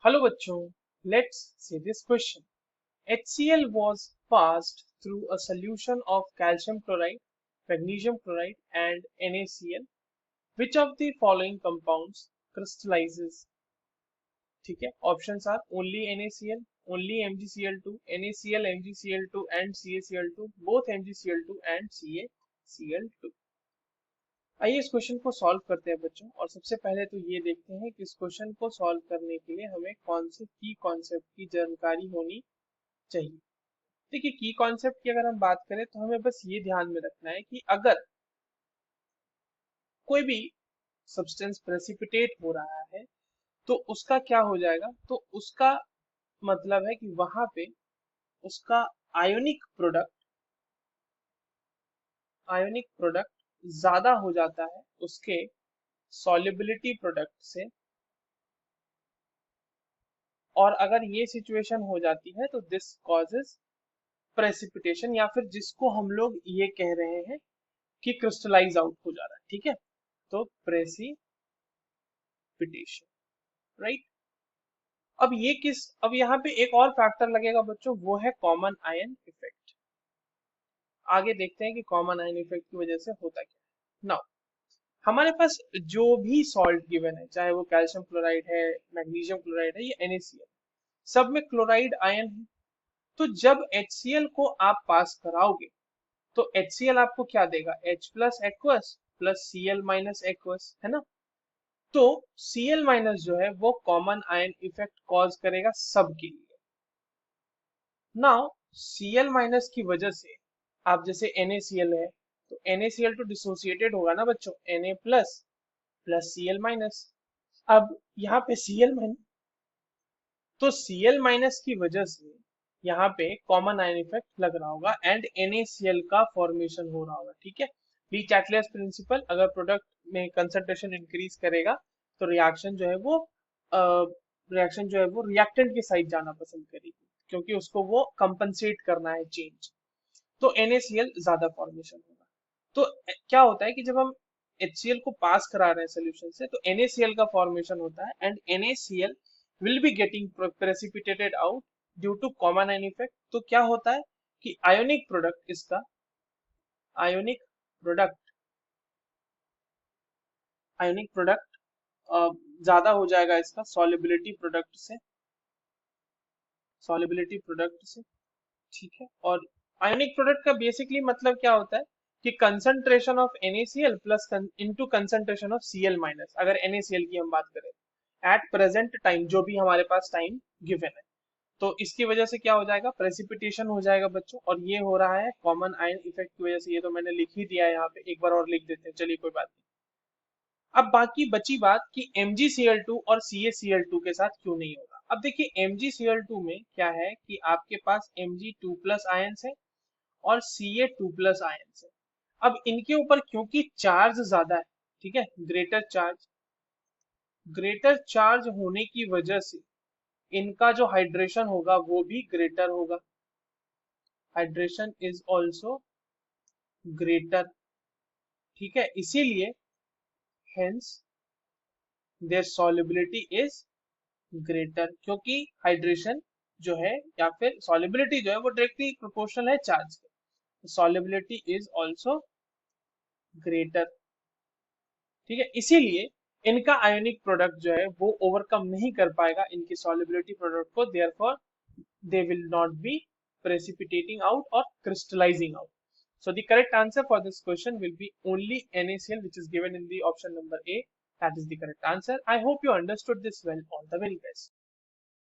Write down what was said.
Hello bachcho, let's see this question. HCl was passed through a solution of calcium chloride, magnesium chloride and NaCl. Which of the following compounds crystallizes? ठीक है, options are only NaCl, only MgCl2, NaCl, MgCl2 and CaCl2, both MgCl2 and CaCl2. आइए इस question को solve करते हैं बच्चों। और सबसे पहले तो ये देखते हैं कि इस क्वेश्चन को सॉल्व करने के लिए हमें कौन से की कॉन्सेप्ट की जानकारी होनी चाहिए। देखिए, की कॉन्सेप्ट की अगर हम बात करें तो हमें बस ये ध्यान में रखना है कि अगर कोई भी सब्सटेंस प्रेसिपिटेट हो रहा है तो उसका क्या हो जाएगा, तो उसका मतलब है कि वहां पे उसका आयोनिक प्रोडक्ट ज्यादा हो जाता है उसके सॉल्युबिलिटी प्रोडक्ट से। और अगर ये सिचुएशन हो जाती है तो दिस कॉजेस प्रेसिपिटेशन, या फिर जिसको हम लोग ये कह रहे हैं कि क्रिस्टलाइज आउट हो जा रहा है। ठीक है, तो प्रेसिपिटेशन, राइट। अब यहाँ पे एक और फैक्टर लगेगा बच्चों, वो है कॉमन आयन इफेक्ट। आगे देखते हैं कि कॉमन आयन इफेक्ट की वजह से होता क्या है। नाउ हमारे पास जो भी सॉल्ट गिवन है, चाहे वो कैल्शियम क्लोराइड है, मैग्नीशियम क्लोराइड है या NaCl, सब में क्लोराइड आयन है। तो जब HCl को आप पास कराओगे तो HCl आपको क्या देगा, H plus aqueous plus Cl minus aqueous, है ना। तो Cl माइनस जो है वो कॉमन आयन इफेक्ट कॉज करेगा सबके लिए। नाउ Cl माइनस की वजह से आप जैसे NaCl है तो NaCl तो डिसोसिएटेड होगा ना बच्चों, Na plus plus Cl minus. अब यहाँ पे Cl माइनस, तो Cl माइनस की वजह से यहाँ पे कॉमन आयन इफेक्ट लग रहा होगा एंड NaCl का फॉर्मेशन हो रहा होगा। ठीक है, ली चैटलियस प्रिंसिपल, अगर प्रोडक्ट में कंसंट्रेशन इंक्रीज करेगा तो रिएक्शन जो है वो रिएक्टेंट के साइड जाना पसंद करेगी, क्योंकि उसको वो कंपनसेट करना है चेंज। तो NaCl ज्यादा फॉर्मेशन होगा। तो क्या होता है कि जब हम HCl को पास करा रहे हैं सोल्यूशन से तो NaCl का फॉर्मेशन होता है and NaCl will be getting precipitated out due to common ion effect। तो क्या होता है कि आयोनिक प्रोडक्ट आयोनिक प्रोडक्ट ज्यादा हो जाएगा इसका सॉल्युबिलिटी प्रोडक्ट से। ठीक है, और आयोनिक प्रोडक्ट का बेसिकली मतलब क्या होता है कि concentration of NaCl plus into concentration of Cl minus, अगर NaCl की हम बात करें एट प्रेजेंट टाइम, जो भी हमारे पास टाइम गिवन है, तो इसकी वजह से क्या हो जाएगा, प्रेसिपिटेशन हो जाएगा बच्चों। और ये हो रहा है कॉमन आयन इफेक्ट की वजह से। ये तो मैंने लिख ही दिया है यहाँ पे, एक बार और लिख देते हैं, चलिए कोई बात नहीं। अब बाकी बची बात कि MgCl2 और CaCl2 के साथ क्यों नहीं होगा। अब देखिए MgCl2 में क्या है कि आपके पास Mg2 प्लस आयन्स है और Ca2 प्लस आयन्स है। अब इनके ऊपर क्योंकि चार्ज ज्यादा है, ठीक है, ग्रेटर चार्ज होने की वजह से इनका जो हाइड्रेशन होगा वो भी ग्रेटर होगा। Hydration is also greater. ठीक है, इसीलिए hence their solubility is greater, क्योंकि हाइड्रेशन जो है या फिर सॉल्युबिलिटी जो है वो डायरेक्टली प्रोपोर्शनल है चार्ज के। Solubility is also greater. ठीक है, इसीलिए इनका आयोनिक प्रोडक्ट जो है वो ओवरकम नहीं कर पाएगा इनकी सॉल्युबिलिटी प्रोडक्ट को, therefore they will not be precipitating out or crystallizing out. So the correct answer for this question will be only NaCl, which is given in the option number A. That is the correct answer. I hope you understood this well. All the very best.